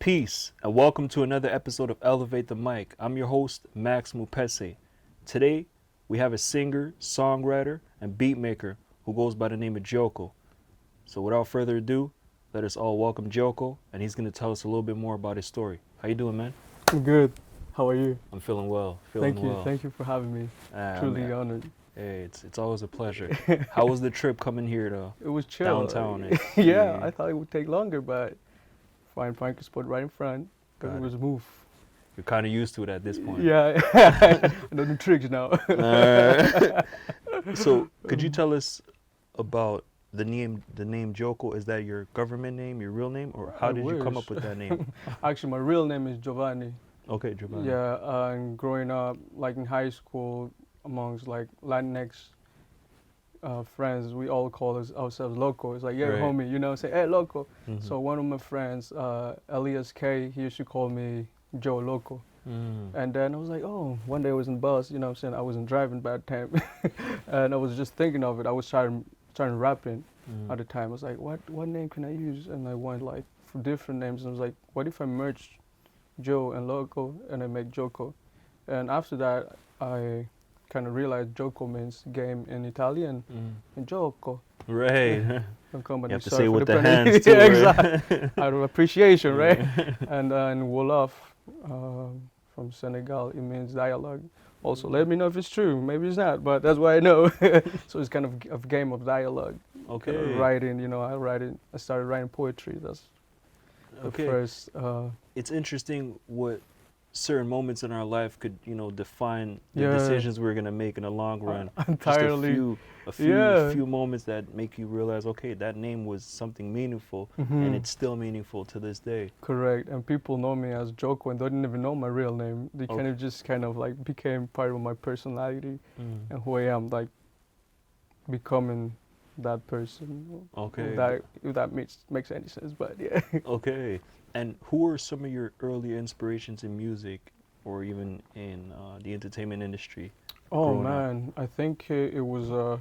Peace, and welcome to another episode of Elevate the Mic. I'm your host, Max Mupese. Today, we have a singer, songwriter, and beatmaker who goes by the name of Gioco. So without further ado, let us all welcome Gioco, and he's going to tell us a little bit more about his story. How you doing, man? I'm good. How are you? I'm feeling well. Thank you for having me. Truly honored. Hey, it's always a pleasure. How was the trip coming here to It was chill. downtown? Yeah, I thought it would take longer, but find parking spot right in front. Because it was a move. You're kind of used to it at this point. Yeah, I know the tricks now. So, could you tell us about the name Gioco? Is that your government name, your real name, or how did you come up with that name? Actually, my real name is Giovanni. Okay, Giovanni. Yeah, and growing up, like in high school, amongst like Latinx friends, we all call ourselves Loco. It's like, yeah, Right. homie, you know, say, hey, Loco. Mhm. So one of my friends, Elias K, he used to call me Joe Loco. And then I was like, oh, one day I was in bus, you know what I'm saying? I wasn't driving by the time. And I was just thinking of it. I was trying rapping at the time. I was like, what name can I use? And I went like for different names. And I was like, what if I merge Joe and Loco and I make Gioco? And after that, I kind of realized Gioco means game in Italian and Gioco. Right. You have to say it with the hands too, yeah, right? exactly. Out of appreciation, right? And in Wolof, from Senegal, it means dialogue. Also, let me know if it's true. Maybe it's not, but that's what I know. So it's kind of a game of dialogue. Okay. Kind of writing, you know, I started writing poetry. That's the first. It's interesting what certain moments in our life could, define the Yeah. decisions we're gonna make in the long run. Entirely. Just a few moments that make you realize, okay, that name was something meaningful, and it's still meaningful to this day. Correct, and people know me as Gioco and they didn't even know my real name. They kind of like became part of my personality and who I am, like becoming that person. Okay. If that makes any sense, but yeah. Okay. And who are some of your early inspirations in music, or even in the entertainment industry? Oh growing up? man, I think it was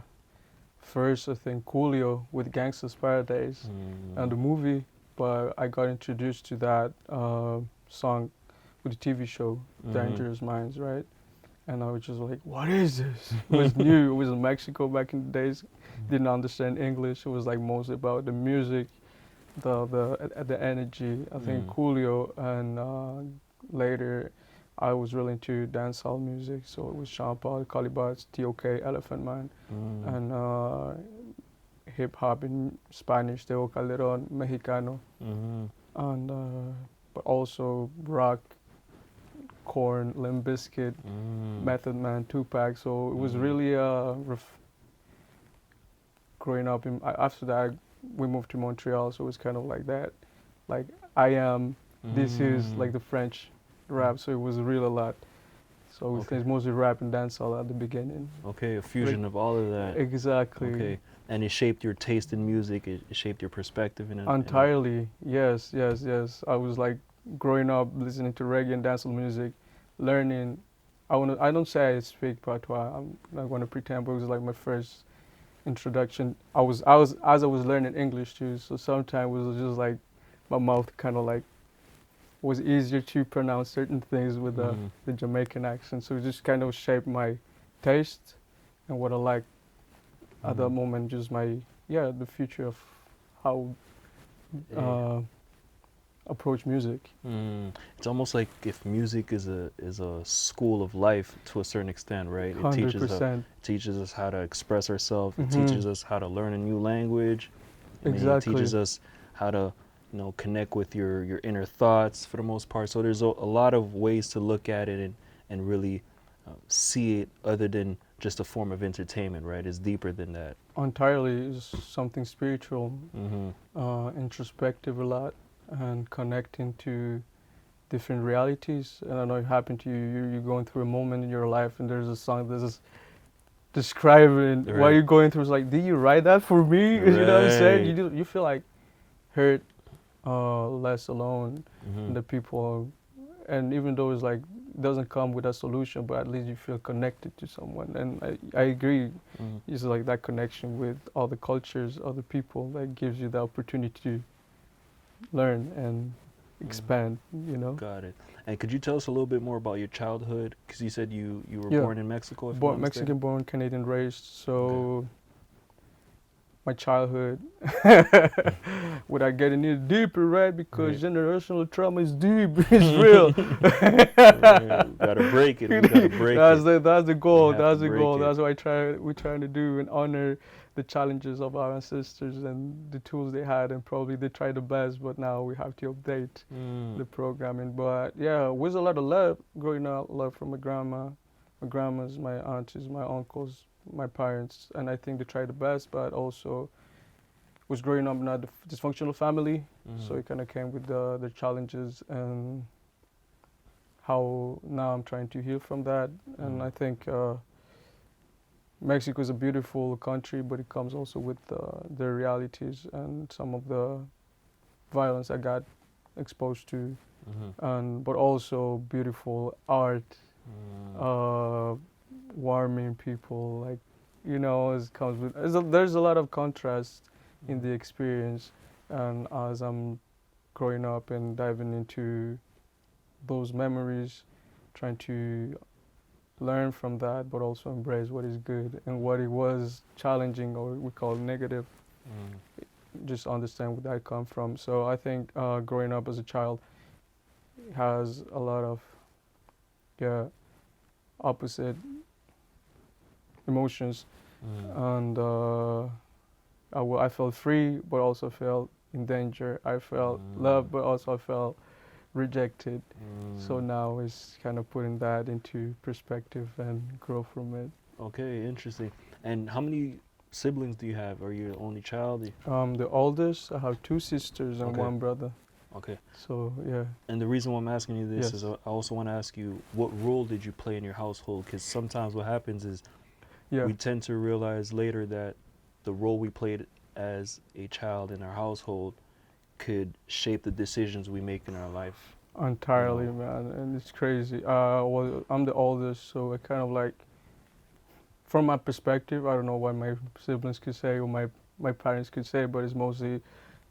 first I think Coolio with Gangsta's Paradise and the movie, but I got introduced to that song with the TV show Dangerous Minds, right? And I was just like, what is this? It was new. It was in Mexico back in the days. Didn't understand English. It was like mostly about the music, the energy. I think Coolio, and later I was really into dancehall music. So it was Sean Paul, Calibats, T.O.K., Elephant Man, and hip hop in Spanish, Teo Calderon, Mexicano, and but also rock, Korn, Limp Bizkit, Method Man, Tupac. So it was really growing up. After that, we moved to Montreal, so it was kind of like that. Like I am, this is like the French rap, so it was really a lot. So it's mostly rap and dancehall at the beginning. Okay, a fusion of all of that. Exactly. Okay, and it shaped your taste in music. It shaped your perspective in it. Entirely, yes. I was like growing up listening to reggae and dancehall music, learning. I don't say I speak patois. I'm not going to pretend, but it was like my first introduction. As I was learning English too. So sometimes it was just like my mouth kind of like was easier to pronounce certain things with the Jamaican accent. So it just kind of shaped my taste and what I like at that moment. Just the future of how approach music. It's almost like if music is a school of life to a certain extent, right? It 100%. teaches us how to express ourselves. It teaches us how to learn a new language. Exactly. It teaches us how to connect with your inner thoughts for the most part. So there's a lot of ways to look at it and really see it other than just a form of entertainment, right? It's deeper than that. Entirely, it's something spiritual, introspective a lot, and connecting to different realities. And I know it happened to you. You're going through a moment in your life, and there's a song that's describing what you're going through. It's like, did you write that for me? You know what I'm saying? You feel like hurt, less alone, and the people. And even though it's like doesn't come with a solution, but at least you feel connected to someone. And I agree. It's like that connection with all the cultures, other people, that gives you the opportunity to learn and expand, you know. Got it. And could you tell us a little bit more about your childhood? Because you said you were Yeah. born in Mexico, if I'm not mistaken. Mexican born, Canadian raised. So Okay. my childhood, without getting any deeper, right? Because generational trauma is deep, it's real. Yeah, we gotta break it. We gotta break that's it. that's the goal. We have That's to the break goal. it. That's what we're trying to do and honor the challenges of our ancestors and the tools they had, and probably they tried the best, but now we have to update the programming. But yeah, with a lot of love growing up, love from my grandmas, my aunties, my uncles, my parents, and I think they tried the best, but also was growing up in a dysfunctional family, so it kind of came with the challenges and how now I'm trying to heal from that. And I think Mexico is a beautiful country, but it comes also with the realities and some of the violence I got exposed to, and but also beautiful art, warming people, like, you know, it comes with there's a lot of contrast in the experience. And as I'm growing up and diving into those memories, trying to learn from that, but also embrace what is good and what it was challenging or we call negative, just understand where that come from. So I think growing up as a child has a lot of opposite emotions, and I felt free, but also felt in danger. I felt loved, but also I felt rejected. So now it's kind of putting that into perspective and grow from it. Okay, interesting. And how many siblings do you have? Are you the only child? The oldest, I have 2 sisters and Okay. 1 brother. Okay. So yeah. And the reason why I'm asking you this Yes. is I also want to ask you, what role did you play in your household? Because sometimes what happens is we tend to realize later that the role we played as a child in our household could shape the decisions we make in our life. Entirely, You know? man, and it's crazy. Well, I'm the oldest, so I kind of like, from my perspective, I don't know what my siblings could say or my parents could say, but it's mostly,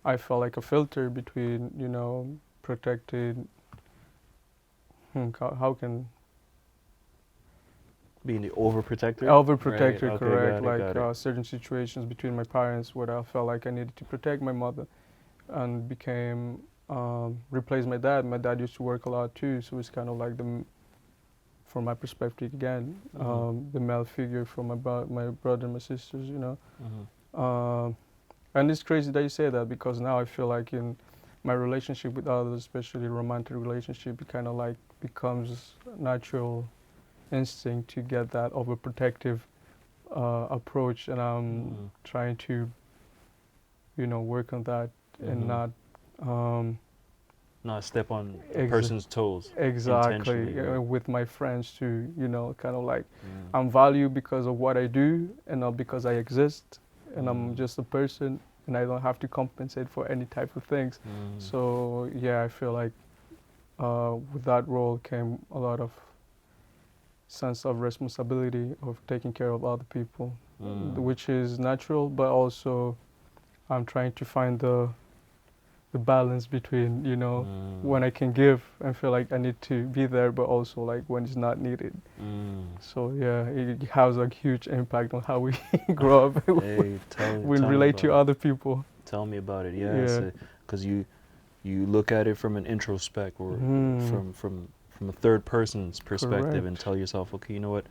I felt like a filter between, you know, protected, how can... Being the overprotector? Overprotector, right. Okay, correct. got it. Certain situations between my parents where I felt like I needed to protect my mother and became, replaced my dad. My dad used to work a lot too, so it's kind of like from my perspective again, the male figure for my brother and my sisters, you know. And it's crazy that you say that, because now I feel like in my relationship with others, especially romantic relationship, it kind of like becomes natural instinct to get that overprotective approach, and I'm trying to, you know, work on that and not step on a person's toes. Exactly. Right? With my friends too, you know, kind of like I'm valued because of what I do and not because I exist, and I'm just a person and I don't have to compensate for any type of things. So yeah, I feel like with that role came a lot of sense of responsibility of taking care of other people, which is natural, but also I'm trying to find the balance between, you know, when I can give and feel like I need to be there, but also like when it's not needed. So yeah, it has a huge impact on how we grow up. Hey, we relate to other people. Tell me about it. Yeah, because you look at it from an introspect or from a third person's perspective. Correct. And tell yourself, okay, you know what,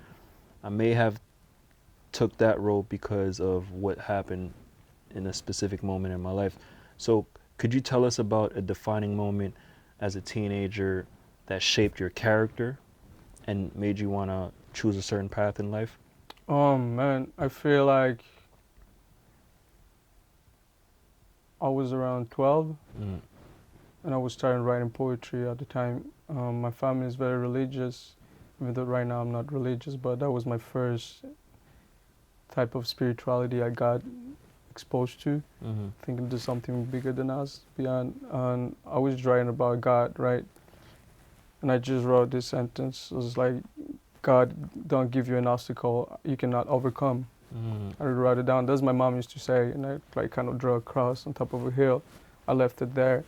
I may have took that role because of what happened in a specific moment in my life. So could you tell us about a defining moment as a teenager that shaped your character and made you want to choose a certain path in life? Man, I feel like I was around 12 and I was starting writing poetry at the time. My family is very religious, even though right now I'm not religious, but that was my first type of spirituality I got exposed to, thinking there's something bigger than us, beyond. And I was writing about God, right? And I just wrote this sentence. It was like, God don't give you an obstacle you cannot overcome. I wrote it down. That's what my mom used to say, and I like kind of drew a cross on top of a hill. I left it there.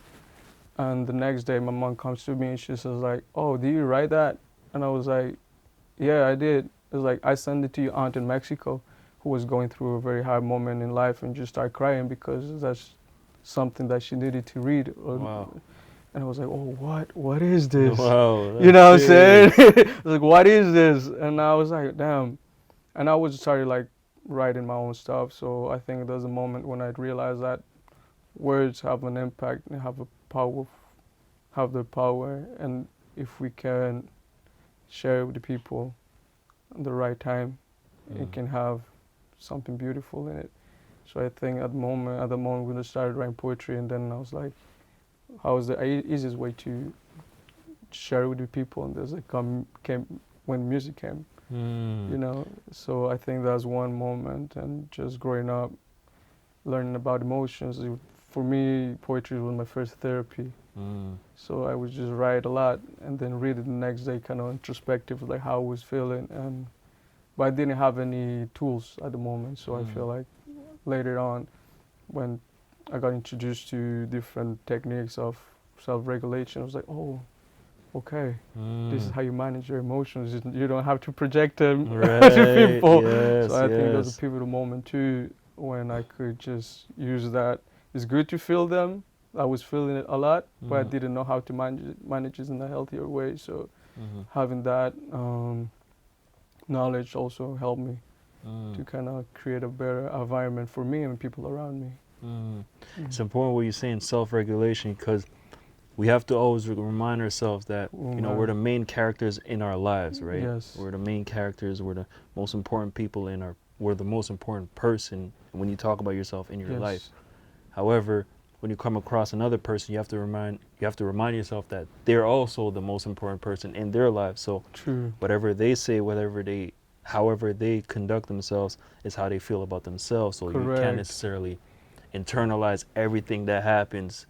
And the next day, my mom comes to me and she says like, "Oh, did you write that?" And I was like, "Yeah, I did." It was like, "I sent it to your aunt in Mexico, who was going through a very hard moment in life and just started crying because that's something that she needed to read." Wow. And I was like, "Oh, what is this?" Wow. You know what I'm that's saying? big. I was like, "What is this?" And I was like, "Damn." And I was started like writing my own stuff. So I think there's a moment when I realized that words have an impact and have the power, and if we can share it with the people at the right time, it can have something beautiful in it. So I think at the moment when I started writing poetry, and then I was like, how is the easiest way to share it with the people? And there's like came when music came, you know. So I think that's one moment, and just growing up, learning about emotions. For me, poetry was my first therapy. So I would just write a lot and then read it the next day, kind of introspective, like how I was feeling. And but I didn't have any tools at the moment, so I feel like later on, when I got introduced to different techniques of self-regulation, I was like, oh, okay, this is how you manage your emotions. You don't have to project them to people. Yes, So I think there's a yes. pivotal moment too when I could just use that. It's good to feel them. I was feeling it a lot, but I didn't know how to manage it in a healthier way. So having that knowledge also helped me to kind of create a better environment for me and people around me. It's important what you're saying, self-regulation, because we have to always remind ourselves that we're the main characters in our lives, right? Yes. We're the main characters. We're the most important people we're the most important person when you talk about yourself in your life. However, when you come across another person, you have to remind yourself that they're also the most important person in their life. So True. whatever they say, however they conduct themselves is how they feel about themselves. So you can't necessarily internalize everything that happens,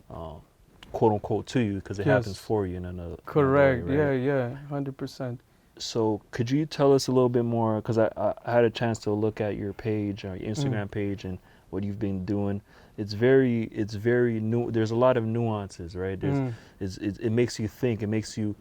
quote unquote, to you, because it happens for you in another. Correct. Another way, right? Yeah, 100%. So could you tell us a little bit more? Because I had a chance to look at your page, your Instagram page, and what you've been doing. It's very new. There's a lot of nuances, right? It makes you think. It makes you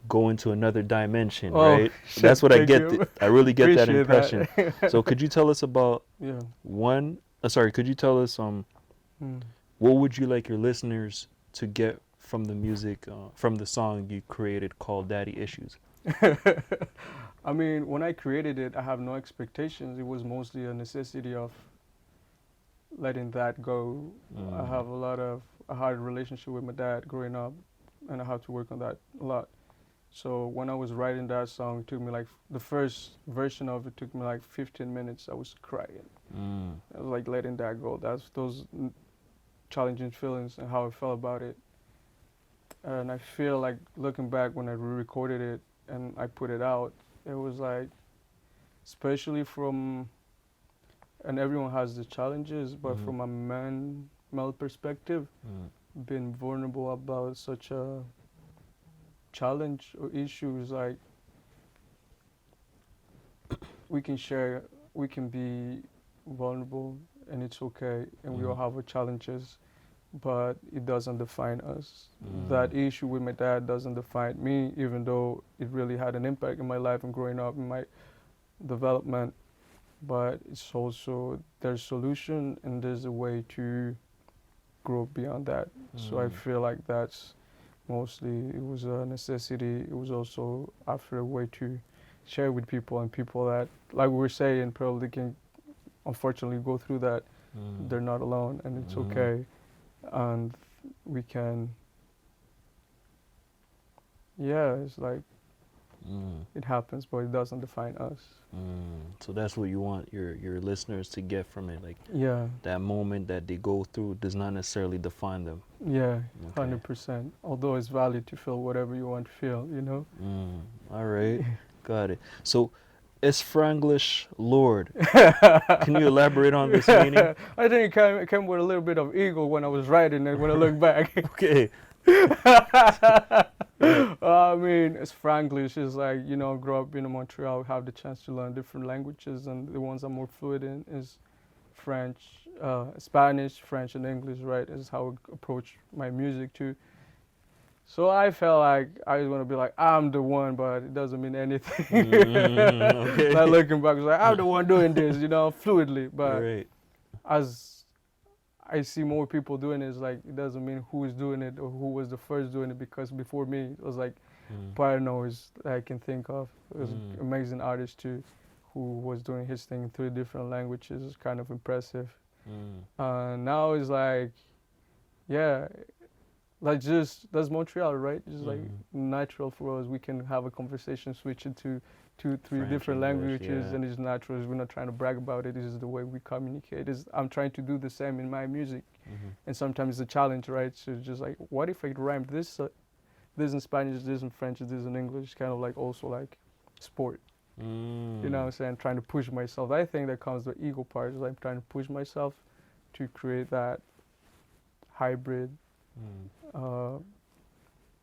go into another dimension, right? Shit, that's what I get. you. I really get that Appreciate impression. that. So could you tell us about could you tell us what would you like your listeners to get from the music, from the song you created called Daddy Issues? I mean, when I created it, I have no expectations. It was mostly a necessity of letting that go. I have a hard relationship with my dad growing up, and I have to work on that a lot. So when I was writing that song, it took me like, the first version of it took me like 15 minutes. I was crying. I was like letting that go. That's those challenging feelings and how I felt about it. And I feel like looking back when I re-recorded it and I put it out, it was like, especially and everyone has the challenges, but from a male perspective, being vulnerable about such a challenge or issues, like we can be vulnerable and it's okay, and we all have our challenges, but it doesn't define us. That issue with my dad doesn't define me, even though it really had an impact in my life and growing up in my development. But it's also, there's solution and there's a way to grow beyond that. So I feel like that's mostly, it was a necessity. It was also after a way to share with people, and people that, like we were saying, probably can unfortunately go through that. They're not alone, and it's okay. And we can, it's like, it happens, but it doesn't define us. So that's what you want your listeners to get from it, like that moment that they go through does not necessarily define them. 100%. Although it's valid to feel whatever you want to feel, you know. All right, got it. So, is Franglish Lord? Can you elaborate on this meaning? I think it came with a little bit of ego when I was writing it. When I look back. Okay. I mean, it's Franglish. It's like, grow up in Montreal, have the chance to learn different languages, and the ones I'm more fluent in is French, Spanish, French, and English, right? Is how I approach my music too. So I felt like I was gonna be like, I'm the one, but it doesn't mean anything. Okay. Like looking back, it's like I'm the one doing this, fluidly. But Right. as I see more people doing it, it's like it doesn't mean who is doing it or who was the first doing it, because before me it was like Paranoids that I can think of. It was an amazing artist too, who was doing his thing in 3 different languages. It's kind of impressive. Now it's like, yeah, like just that's Montreal, right? Just like natural for us. We can have a conversation, switch it to 2, 3 French, different English, languages, yeah. and it's natural. We're not trying to brag about it. This is the way we communicate. I'm trying to do the same in my music, and sometimes it's a challenge, right? So just like, what if I rhymed this in Spanish, this in French, this in English? Kind of like also like sport. You know what I'm saying? Trying to push myself. I think that comes the ego part. Is I'm trying to push myself to create that hybrid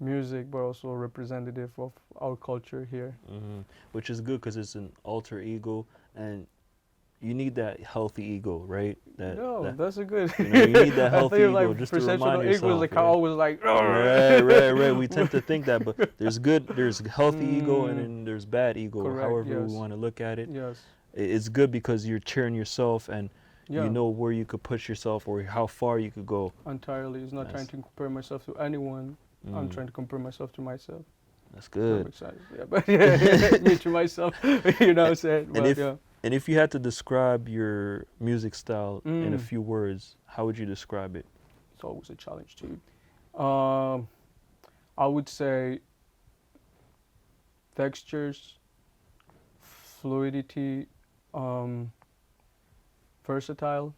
music, but also representative of our culture here. Which is good because it's an alter ego, and you need that healthy ego, right? That's a good. You need that I healthy think ego like just to perception remind of ego is yourself. like I always like. Right. We tend to think that, but there's healthy ego and then there's bad ego, Correct, however yes. we want to look at it. Yes. It's good because you're cheering yourself and Yeah. you know where you could push yourself or how far you could go. Entirely. It's not trying to compare myself to anyone. I'm trying to compare myself to myself. That's good. Yeah, but yeah, me to myself. You know what I'm saying? But, And if you had to describe your music style in a Mm. few words, how would you describe it? It's always a challenge too. I would say textures, fluidity, versatile.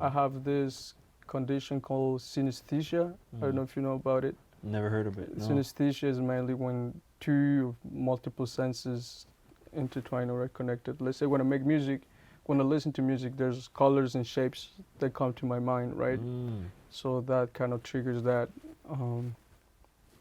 I have this condition called synesthesia. I don't know if you know about it. Never heard of it. No. Synesthesia is mainly when 2 or multiple senses intertwine or are connected. Let's say when I make music, when I listen to music, there's colors and shapes that come to my mind, right? So that kind of triggers that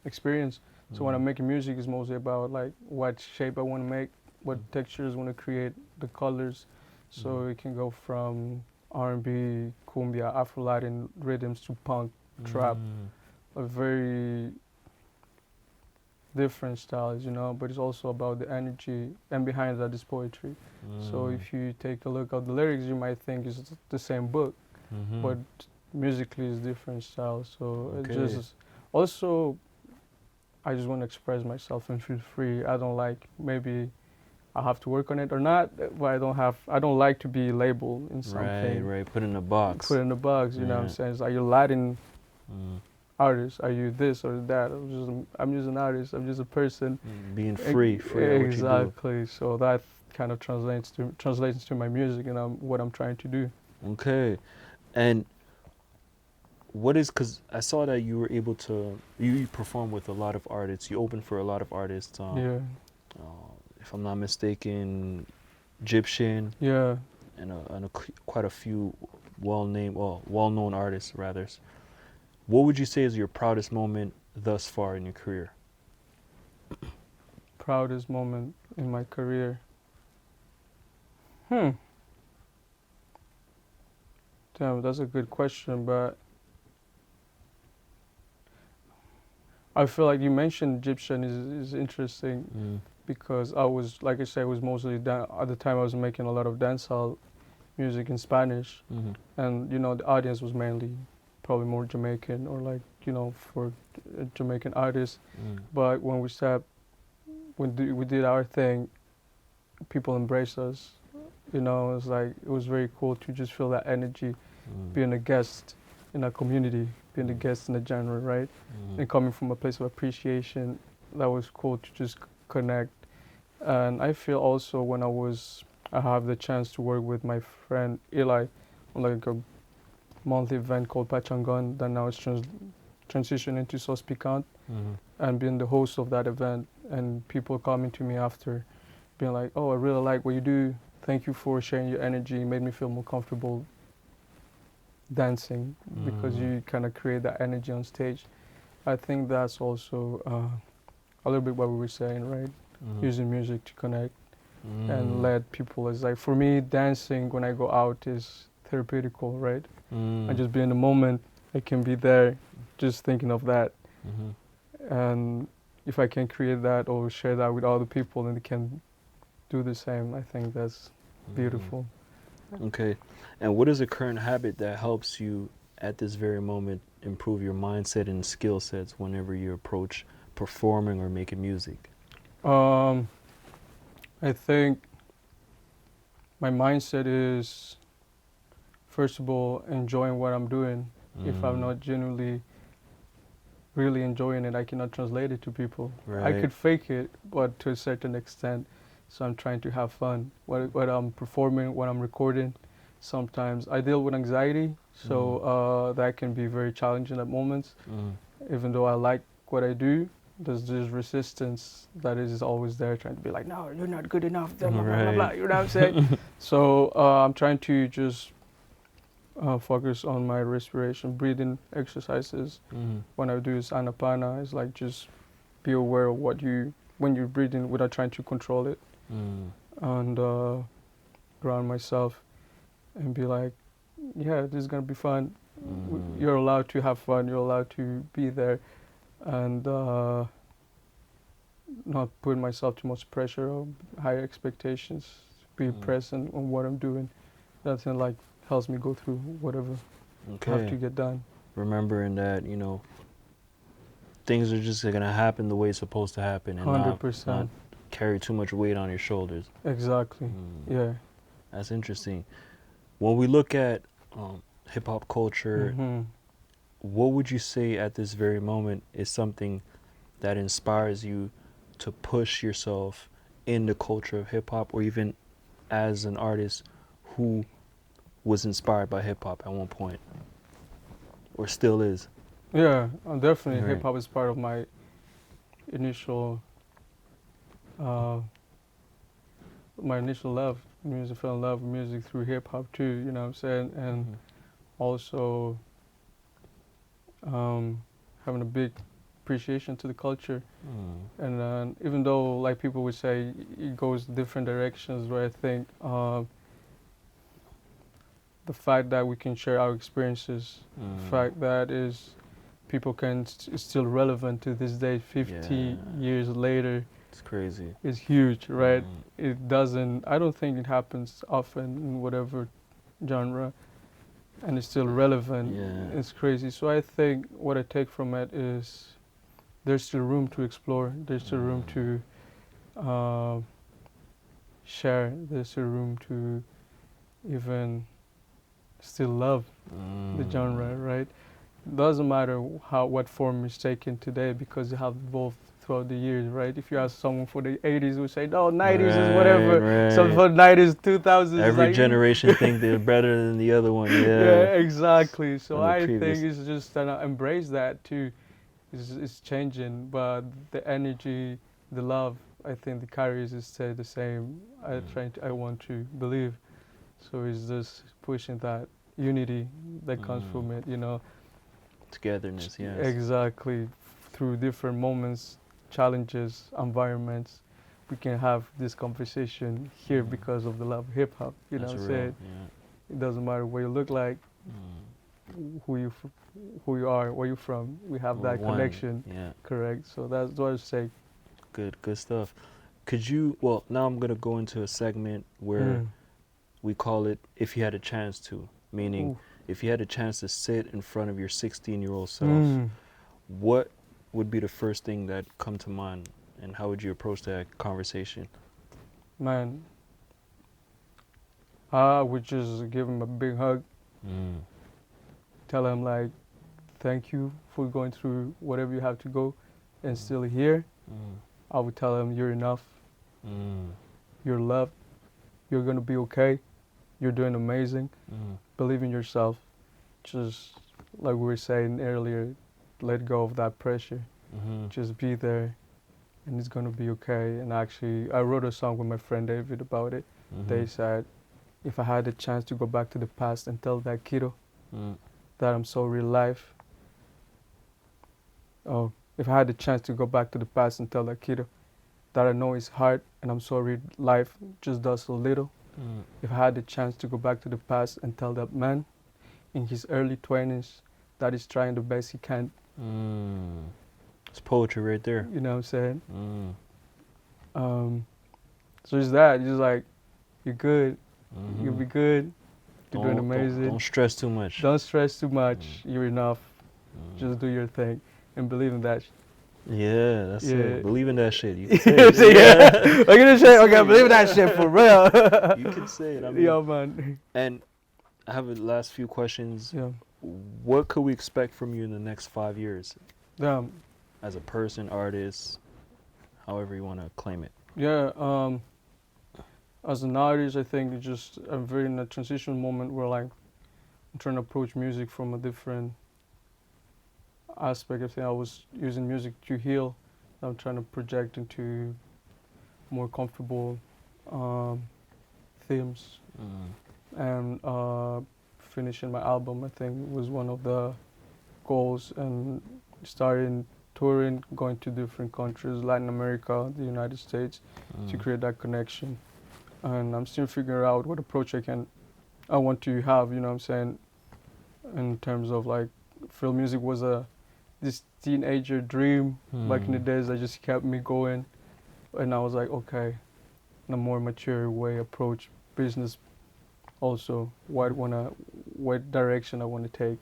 experience. So when I'm making music, it's mostly about like what shape I want to make, what textures I want to create, the colors. So it can go from R&B, cumbia, Afro-Latin rhythms to punk, trap, a very different styles, but it's also about the energy, and behind that is poetry. So if you take a look at the lyrics, you might think it's the same book, but musically it's different styles. So it just also, I just want to express myself and feel free. I don't like, maybe I have to work on it or not, but I don't like to be labeled in something. Right. Put in a box. Put in a box, you know what I'm saying? It's like, you're Latin artist, are you this or that? I'm just an artist, I'm just a person. Being free at what you do. Exactly. So that kind of translates to my music and what I'm trying to do. Okay. And because I saw that you were able to, you perform with a lot of artists, you open for a lot of artists. If I'm not mistaken, Gyptian. Yeah. And quite a few well-known artists, rather. What would you say is your proudest moment thus far in your career? Proudest moment in my career? Damn, that's a good question, but I feel like you mentioned Gyptian is interesting because I was, like I said, was mostly, at the time I was making a lot of dancehall music in Spanish, and the audience was mainly probably more Jamaican or like, for Jamaican artists. But when we did our thing, people embraced us. It was like, it was very cool to just feel that energy, being a guest in a community, being a guest in a genre, right? And coming from a place of appreciation, that was cool to just connect. And I feel also when I have the chance to work with my friend Eli on like a monthly event called Pachangon that now is transitioned into Sauce Piquante, and being the host of that event, and people coming to me after being like, oh, I really like what you do, thank you for sharing your energy, it made me feel more comfortable dancing because you kind of create that energy on stage. I think that's also a little bit what we were saying, right? Using music to connect and let people, it's like, for me, dancing when I go out is therapeutical, right? Mm. I just be in the moment. I can be there, just thinking of that, and if I can create that or share that with other people, and they can do the same, I think that's beautiful. Okay. And what is a current habit that helps you at this very moment improve your mindset and skill sets whenever you approach performing or making music? I think my mindset is, first of all, enjoying what I'm doing. If I'm not genuinely really enjoying it, I cannot translate it to people. I Right. could fake it, but to a certain extent. So I'm trying to have fun. What I'm performing, what I'm recording, sometimes I deal with anxiety, so that can be very challenging at moments. Even though I like what I do, there's this resistance that is always there, trying to be like, no, you're not good enough, blah, blah, blah, blah, you know what I'm saying? So I'm trying to just focus on my respiration, breathing exercises. When I do is anapana, it's like just be aware of when you're breathing without trying to control it, and ground myself and be like, yeah, this is gonna be fun. You're allowed to have fun. You're allowed to be there, and not put myself too much pressure or high expectations. Be present on what I'm doing. That's like helps me go through whatever I have to get done. Remembering that, things are just gonna happen the way it's supposed to happen and not 100%. carry too much weight on your shoulders. Exactly. Yeah. That's interesting. When we look at hip hop culture, what would you say at this very moment is something that inspires you to push yourself in the culture of hip hop, or even as an artist who was inspired by hip hop at one point, or still is? Yeah, definitely. Right. Hip hop is part of my initial, love. Music, fell in love with music through hip hop too. You know what I'm saying? And also having a big appreciation to the culture. And even though, like people would say, it goes different directions, where I think the fact that we can share our experiences, the fact that is people can is still relevant to this day, 50 years later. It's crazy. Is huge, right? It doesn't. I don't think it happens often in whatever genre, and it's still relevant. Yeah. It's crazy. So I think what I take from it is there's still room to explore. There's still room to share. There's still room to even still love the genre, right? Doesn't matter what form is taken today, because they have evolved throughout the years, right? If you ask someone for the 80s, who say, no, 90s is whatever. Right. Some for 90s, 2000s. Every like, generation think they're better than the other one. Yeah. Yeah, exactly. So And the I previous- think it's just embrace that too. It's changing, but the energy, the love, I think the carries is stay the same. I want to believe. So it's just pushing that unity that comes from it, Togetherness, yes. Exactly. Through different moments, challenges, environments, we can have this conversation here because of the love of hip hop. You know That's what I'm real, saying? yeah. It doesn't matter what you look like, who you are, where you're from. We have We're that one, connection. yeah. Correct. So that's what I say. Good stuff. Now I'm going to go into a segment where we call it If You Had a Chance To, meaning if you had a chance to sit in front of your 16-year-old self, what would be the first thing that come to mind, and how would you approach that conversation? Man, I would just give him a big hug, tell him like, thank you for going through whatever you have to go and still here. I would tell him you're enough, you're loved, you're gonna be okay, you're doing amazing, believe in yourself. Just like we were saying earlier, let go of that pressure, just be there and it's gonna be okay. And actually, I wrote a song with my friend David about it. They said, if I had a chance to go back to the past and tell that kiddo that I'm so real life. Oh, if I had the chance to go back to the past and tell that kiddo that I know it's hard and I'm sorry life just does so little, If I had the chance to go back to the past and tell that man in his early 20s that he's trying the best he can. It's poetry right there. You know what I'm saying? So it's that. It's like, you're good. You'll be good. You're doing amazing. Don't stress too much. Don't stress too much. You're enough. Just do your thing and believe in that. Yeah, that's Yeah. it. Believe in that shit. You can say it. Yeah. I'm gonna say, okay, believe in that shit for real. You can say it. I mean, Yeah, man. And I have the last few questions. Yeah. What could we expect from you in the next 5 years? Damn. As a person, artist, however you want to claim it. Yeah. As an artist, I think it's just I'm very in a transition moment where like I'm trying to approach music from a different aspect. I think I was using music to heal. I'm trying to project into more comfortable themes. And finishing my album, I think, was one of the goals. And starting touring, going to different countries, Latin America, the United States, to create that connection. And I'm still figuring out what approach I want to have, you know what I'm saying, in terms of like, film music was this teenager dream back in the days that just kept me going. And I was like, okay, in a more mature way, approach business also, what direction I want to take.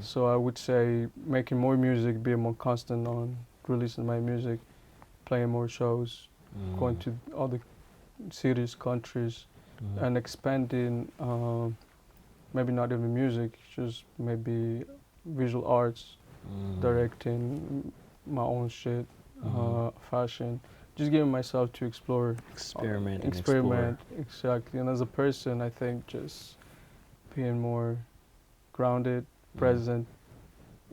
So I would say making more music, being more constant on releasing my music, playing more shows, going to other cities, countries, and expanding, maybe not even music, just maybe visual arts, directing my own shit, fashion, just giving myself to explore. Experiment. Exactly. And as a person, I think just being more grounded, present,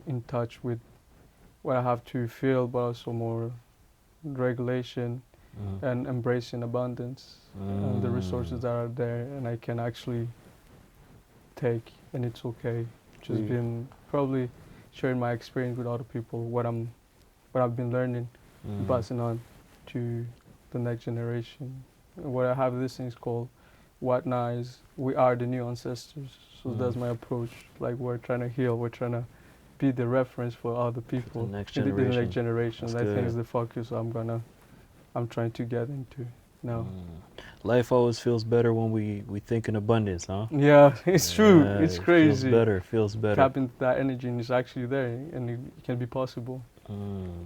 in touch with what I have to feel, but also more regulation and embracing abundance and the resources that are there and I can actually take, and it's okay. Just being probably sharing my experience with other people, what I've been learning, passing on to the next generation. What I have this thing is called What Nice. We are the new ancestors. So that's my approach. Like we're trying to heal, we're trying to be the reference for other people. The next The generation. next generation. That's I think good. is the focus I'm trying to get into now. Life always feels better when we think in abundance, huh? Yeah, it's true. Yeah, It's it crazy. Feels better. Tap into that energy and it's actually there and it can be possible.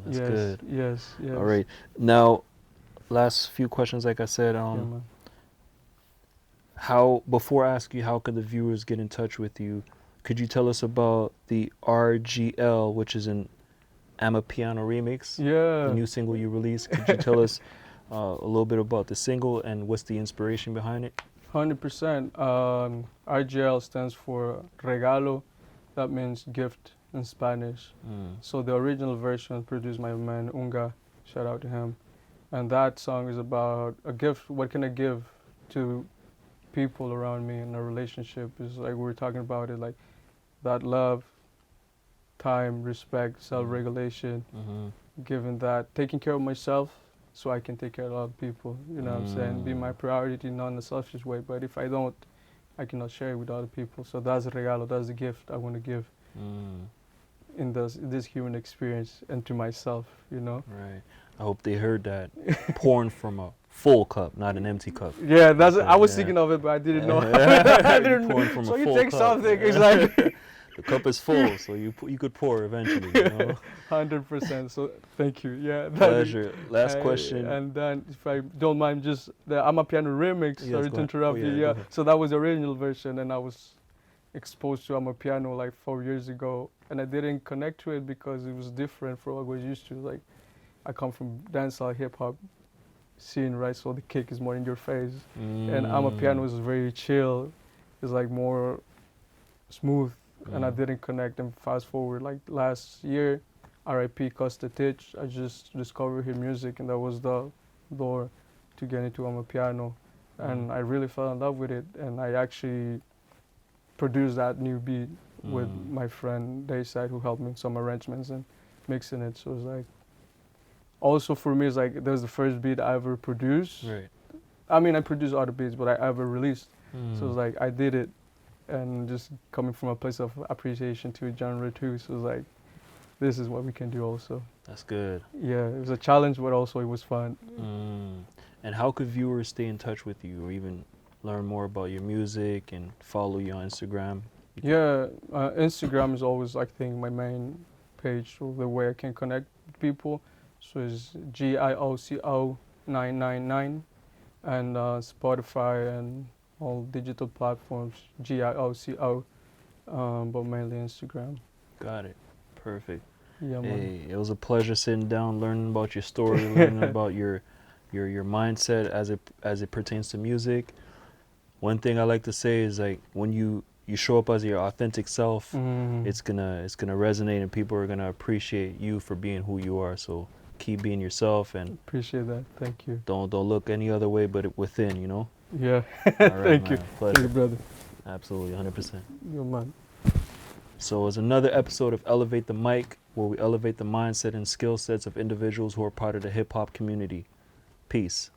That's yes, good. Yes. All right. Now, last few questions, like I said, Yeah, man. before I ask you, how could the viewers get in touch with you? Could you tell us about the RGL, which is an Amapiano remix? Yeah. The new single you released. Could you tell us a little bit about the single and what's the inspiration behind it? 100%. RGL stands for regalo. That means gift in Spanish. So the original version produced by my man Unga. Shout out to him. And that song is about a gift. What can I give to people around me in a relationship? Is like we were talking about it, like that love, time, respect, self-regulation, giving that, taking care of myself so I can take care of other people. You know what I'm saying? Be my priority, not in a selfish way. But if I don't, I cannot share it with other people. So that's the regalo, that's the gift I want to give in this human experience and to myself, you know? Right. I hope they heard that. Pouring from a full cup, not an empty cup. Yeah, I was thinking of it, but I didn't know. I didn't know. From So a you full take cup. something, it's like The cup is full, so you could pour eventually. You know? 100%. So thank you. Yeah. Pleasure. Last question. And then, if I don't mind, just the Amapiano remix. Yes, Sorry go to ahead. interrupt Oh, you. yeah, Yeah. go ahead. So that was the original version, and I was exposed to Amapiano like 4 years ago, and I didn't connect to it because it was different from what I was used to. Like, I come from dancehall hip hop scene, right? So the kick is more in your face, and Amapiano is very chill. It's like more smooth. And I didn't connect. And fast forward, like last year, R.I.P. Costa Titch, I just discovered his music, and that was the door to get into Amapiano. And I really fell in love with it. And I actually produced that new beat with my friend Dayside, who helped me with some arrangements and mixing it. So it's like, also for me, it's like, that was the first beat I ever produced. Right. I mean, I produce other beats, but I ever released. So it's Mm. like I did it, and just coming from a place of appreciation to a genre too. So it's like, this is what we can do also. That's good. Yeah, it was a challenge, but also it was fun. Mm. And how could viewers stay in touch with you or even learn more about your music and follow you on Instagram? Yeah, Instagram is always, I think, my main page, or the way I can connect with people. So it's GIOCO999, and Spotify and all digital platforms, GIOCO, but mainly Instagram. Got it. Perfect. Yeah, man. Hey, it was a pleasure sitting down, learning about your story, learning about your mindset as it pertains to music. One thing I like to say is like when you show up as your authentic self, it's gonna resonate and people are gonna appreciate you for being who you are. So keep being yourself and Appreciate that. Thank you. don't look any other way but within, you know? Yeah. All right, Thank you. man. Thank you, Pleasure. brother. Absolutely, 100%. Yo, man. So it's another episode of Elevate the Mic, where we elevate the mindset and skill sets of individuals who are part of the hip hop community. Peace.